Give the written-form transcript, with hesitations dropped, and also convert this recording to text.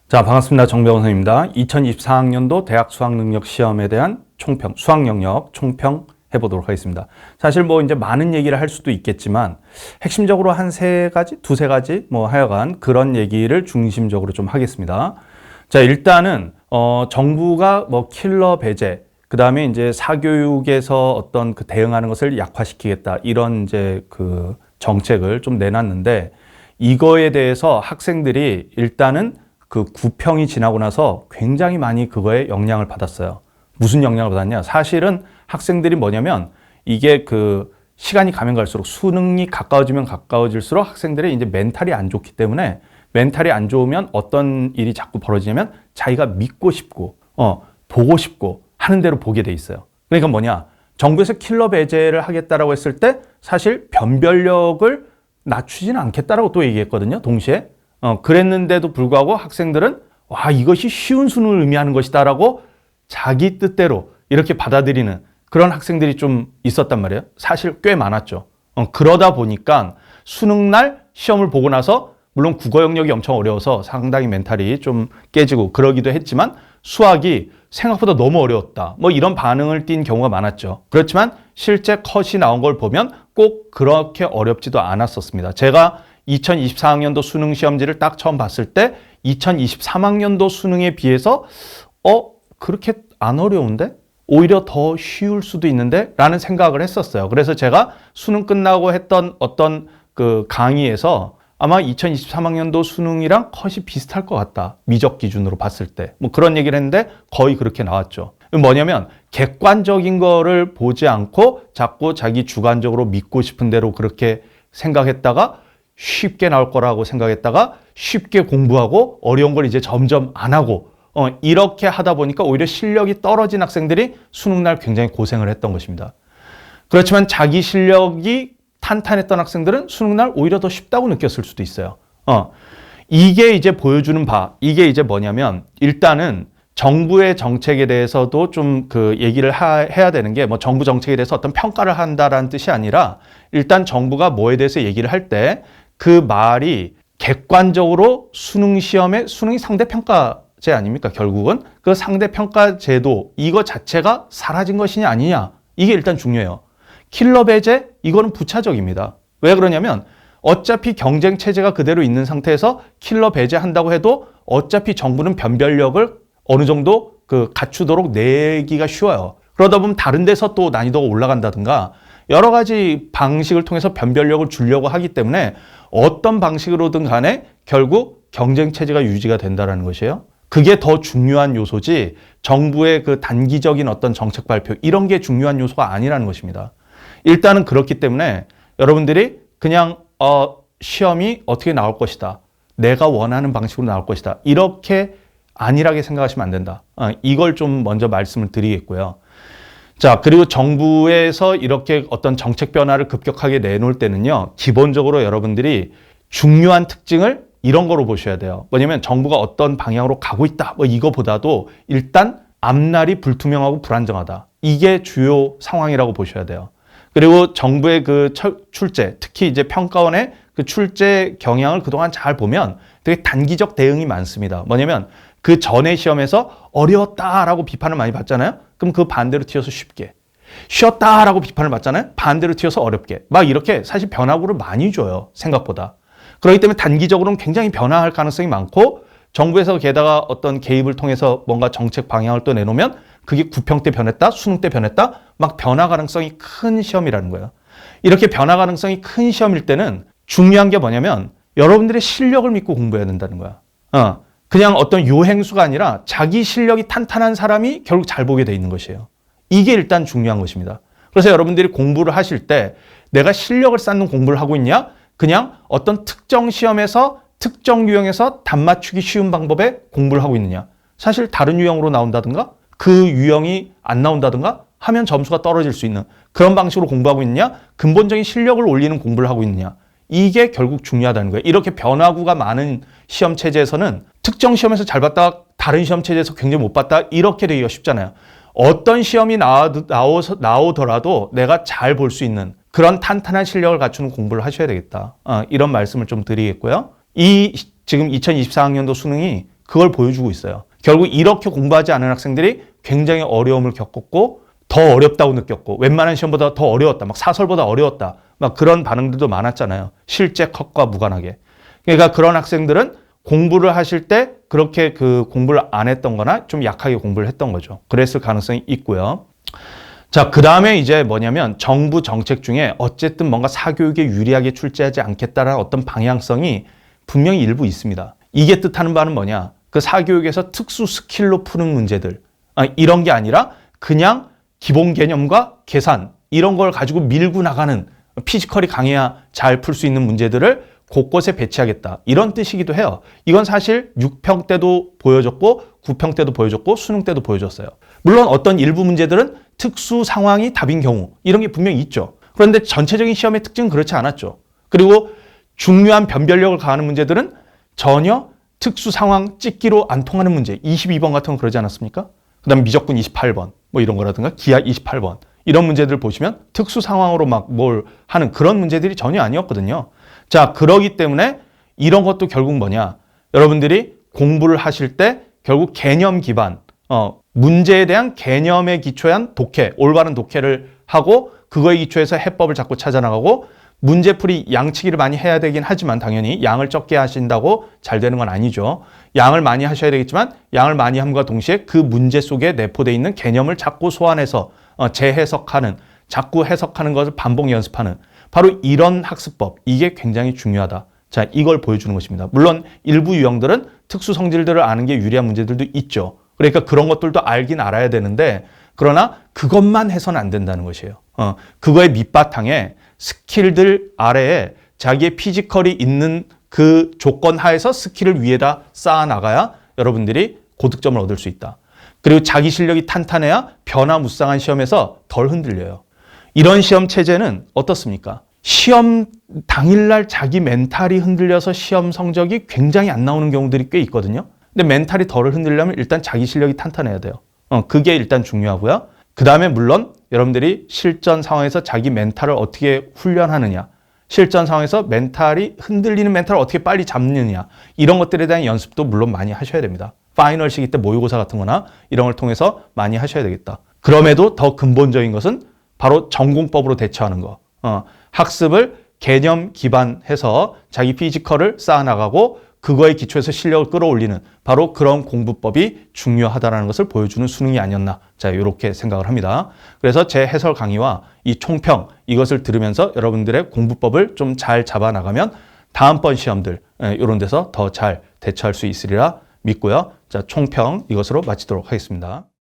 자, 반갑습니다. 정병훈 선생님입니다. 2024학년도 대학 수학능력 시험에 대한 총평, 수학 영역 총평 해보도록 하겠습니다. 사실 이제 많은 얘기를 할 수도 있겠지만 핵심적으로 한 세 가지, 두세 가지 하여간 그런 얘기를 중심적으로 좀 하겠습니다. 자, 일단은 정부가 킬러 배제, 그 다음에 이제 사교육에서 어떤 그 대응하는 것을 약화시키겠다, 이런 이제 그 정책을 좀 내놨는데, 이거에 대해서 학생들이 일단은 그 구평이 지나고 나서 굉장히 많이 그거에 영향을 받았어요. 무슨 영향을 받았냐? 사실은 학생들이 뭐냐면, 이게 그 시간이 가면 갈수록, 수능이 가까워지면 가까워질수록 학생들의 이제 멘탈이 안 좋기 때문에, 멘탈이 안 좋으면 어떤 일이 자꾸 벌어지냐면 자기가 믿고 싶고 보고 싶고 하는 대로 보게 돼 있어요. 그러니까 뭐냐? 정부에서 킬러 배제를 하겠다라고 했을 때 사실 변별력을 낮추지는 않겠다라고 또 얘기했거든요. 동시에. 그랬는데도 불구하고 학생들은 와, 이것이 쉬운 수능을 의미하는 것이다라고 자기 뜻대로 이렇게 받아들이는 그런 학생들이 좀 있었단 말이에요. 사실 꽤 많았죠. 그러다 보니까 수능날 시험을 보고 나서 물론 국어 영역이 엄청 어려워서 상당히 멘탈이 좀 깨지고 그러기도 했지만, 수학이 생각보다 너무 어려웠다, 이런 반응을 띈 경우가 많았죠. 그렇지만 실제 컷이 나온 걸 보면 꼭 그렇게 어렵지도 않았었습니다. 제가 2024학년도 수능 시험지를 딱 처음 봤을 때 2023학년도 수능에 비해서 그렇게 안 어려운데? 오히려 더 쉬울 수도 있는데? 라는 생각을 했었어요. 그래서 제가 수능 끝나고 했던 어떤 그 강의에서 아마 2023학년도 수능이랑 컷이 비슷할 것 같다, 미적 기준으로 봤을 때. 그런 얘기를 했는데 거의 그렇게 나왔죠. 뭐냐면 객관적인 거를 보지 않고 자꾸 자기 주관적으로 믿고 싶은 대로 그렇게 생각했다가, 쉽게 나올 거라고 생각했다가 쉽게 공부하고 어려운 걸 이제 점점 안 하고 이렇게 하다 보니까 오히려 실력이 떨어진 학생들이 수능날 굉장히 고생을 했던 것입니다. 그렇지만 자기 실력이 탄탄했던 학생들은 수능날 오히려 더 쉽다고 느꼈을 수도 있어요. 이게 이제 보여주는 바, 이게 이제 뭐냐면, 일단은 정부의 정책에 대해서도 좀 그 얘기를 해야 되는 게, 정부 정책에 대해서 어떤 평가를 한다라는 뜻이 아니라, 일단 정부가 뭐에 대해서 얘기를 할 때 그 말이 객관적으로 수능이 상대평가제 아닙니까? 결국은 그 상대평가 제도, 이거 자체가 사라진 것이냐 아니냐, 이게 일단 중요해요. 킬러 배제, 이거는 부차적입니다. 왜 그러냐면 어차피 경쟁 체제가 그대로 있는 상태에서 킬러 배제한다고 해도 어차피 정부는 변별력을 어느 정도 갖추도록 내기가 쉬워요. 그러다 보면 다른 데서 또 난이도가 올라간다든가 여러 가지 방식을 통해서 변별력을 주려고 하기 때문에 어떤 방식으로든 간에 결국 경쟁 체제가 유지가 된다는 것이에요. 그게 더 중요한 요소지, 정부의 그 단기적인 어떤 정책 발표, 이런 게 중요한 요소가 아니라는 것입니다. 일단은 그렇기 때문에 여러분들이 그냥 시험이 어떻게 나올 것이다, 내가 원하는 방식으로 나올 것이다, 이렇게 안일하게 생각하시면 안 된다. 이걸 좀 먼저 말씀을 드리겠고요. 자, 그리고 정부에서 이렇게 어떤 정책 변화를 급격하게 내놓을 때는요, 기본적으로 여러분들이 중요한 특징을 이런 거로 보셔야 돼요. 뭐냐면 정부가 어떤 방향으로 가고 있다, 이거보다도 일단 앞날이 불투명하고 불안정하다, 이게 주요 상황이라고 보셔야 돼요. 그리고 정부의 그 출제, 특히 이제 평가원의 그 출제 경향을 그동안 잘 보면 되게 단기적 대응이 많습니다. 뭐냐면 그 전에 시험에서 어려웠다라고 비판을 많이 받잖아요. 그럼 그 반대로 튀어서 쉽게, 쉬었다라고 비판을 받잖아요. 반대로 튀어서 어렵게, 이렇게 사실 변화구를 많이 줘요, 생각보다. 그렇기 때문에 단기적으로는 굉장히 변화할 가능성이 많고, 정부에서 게다가 어떤 개입을 통해서 뭔가 정책 방향을 또 내놓으면 그게 구평 때 변했다, 수능 때 변했다, 변화 가능성이 큰 시험이라는 거예요. 이렇게 변화 가능성이 큰 시험일 때는 중요한 게 뭐냐면 여러분들의 실력을 믿고 공부해야 된다는 거야. 그냥 어떤 요행수가 아니라 자기 실력이 탄탄한 사람이 결국 잘 보게 돼 있는 것이에요. 이게 일단 중요한 것입니다. 그래서 여러분들이 공부를 하실 때 내가 실력을 쌓는 공부를 하고 있냐, 그냥 어떤 특정 시험에서 특정 유형에서 답 맞추기 쉬운 방법에 공부를 하고 있느냐, 사실 다른 유형으로 나온다든가 그 유형이 안 나온다든가 하면 점수가 떨어질 수 있는 그런 방식으로 공부하고 있느냐, 근본적인 실력을 올리는 공부를 하고 있느냐, 이게 결국 중요하다는 거예요. 이렇게 변화구가 많은 시험 체제에서는 특정 시험에서 잘 봤다가 다른 시험 체제에서 굉장히 못 봤다, 이렇게 되기가 쉽잖아요. 어떤 시험이 나오더라도 내가 잘 볼 수 있는 그런 탄탄한 실력을 갖추는 공부를 하셔야 되겠다. 이런 말씀을 좀 드리겠고요. 지금 2024학년도 수능이 그걸 보여주고 있어요. 결국 이렇게 공부하지 않은 학생들이 굉장히 어려움을 겪었고 더 어렵다고 느꼈고 웬만한 시험보다 더 어려웠다. 막 사설보다 어려웠다. 막 그런 반응들도 많았잖아요. 실제 컷과 무관하게. 그러니까 그런 학생들은 공부를 하실 때 그렇게 그 공부를 안 했던 거나 좀 약하게 공부를 했던 거죠. 그랬을 가능성이 있고요. 자, 그 다음에 이제 뭐냐면 정부 정책 중에 어쨌든 뭔가 사교육에 유리하게 출제하지 않겠다라는 어떤 방향성이 분명히 일부 있습니다. 이게 뜻하는 바는 뭐냐? 그 사교육에서 특수 스킬로 푸는 문제들. 이런 게 아니라 그냥 기본 개념과 계산 이런 걸 가지고 밀고 나가는 피지컬이 강해야 잘 풀 수 있는 문제들을 곳곳에 배치하겠다. 이런 뜻이기도 해요. 이건 사실 6평 때도 보여줬고 9평 때도 보여줬고 수능 때도 보여줬어요. 물론 어떤 일부 문제들은 특수 상황이 답인 경우 이런 게 분명히 있죠. 그런데 전체적인 시험의 특징은 그렇지 않았죠. 그리고 중요한 변별력을 가하는 문제들은 전혀 특수 상황 찍기로 안 통하는 문제 22번 같은 건 그러지 않았습니까? 그 다음에 미적분 28번 뭐 이런 거라든가 기하 28번 이런 문제들 보시면 특수 상황으로 막 뭘 하는 그런 문제들이 전혀 아니었거든요. 자, 그러기 때문에 이런 것도 결국 뭐냐? 여러분들이 공부를 하실 때 결국 개념 기반, 문제에 대한 개념에 기초한 독해, 올바른 독해를 하고 그거에 기초해서 해법을 자꾸 찾아나가고 문제풀이 양치기를 많이 해야 되긴 하지만 당연히 양을 적게 하신다고 잘 되는 건 아니죠. 양을 많이 하셔야 되겠지만 양을 많이 함과 동시에 그 문제 속에 내포되어 있는 개념을 자꾸 소환해서 재해석하는, 자꾸 해석하는 것을 반복 연습하는 바로 이런 학습법, 이게 굉장히 중요하다. 자, 이걸 보여주는 것입니다. 물론 일부 유형들은 특수 성질들을 아는 게 유리한 문제들도 있죠. 그러니까 그런 것들도 알긴 알아야 되는데 그러나 그것만 해서는 안 된다는 것이에요. 그거의 밑바탕에 스킬들 아래에 자기의 피지컬이 있는 그 조건 하에서 스킬을 위에다 쌓아 나가야 여러분들이 고득점을 얻을 수 있다. 그리고 자기 실력이 탄탄해야 변화무쌍한 시험에서 덜 흔들려요. 이런 시험 체제는 어떻습니까? 시험 당일날 자기 멘탈이 흔들려서 시험 성적이 굉장히 안 나오는 경우들이 꽤 있거든요. 근데 멘탈이 덜 흔들려면 일단 자기 실력이 탄탄해야 돼요. 그게 일단 중요하고요. 그 다음에 물론 여러분들이 실전 상황에서 자기 멘탈을 어떻게 훈련하느냐, 실전 상황에서 멘탈이 흔들리는 멘탈을 어떻게 빨리 잡느냐 이런 것들에 대한 연습도 물론 많이 하셔야 됩니다. 파이널 시기 때 모의고사 같은 거나 이런 걸 통해서 많이 하셔야 되겠다. 그럼에도 더 근본적인 것은 바로 전공법으로 대처하는 거. 학습을 개념 기반해서 자기 피지컬을 쌓아나가고 그거에 기초해서 실력을 끌어올리는 바로 그런 공부법이 중요하다는 것을 보여주는 수능이 아니었나. 자, 이렇게 생각을 합니다. 그래서 제 해설 강의와 이 총평 이것을 들으면서 여러분들의 공부법을 좀 잘 잡아나가면 다음번 시험들 이런 데서 더 잘 대처할 수 있으리라 믿고요. 자, 총평 이것으로 마치도록 하겠습니다.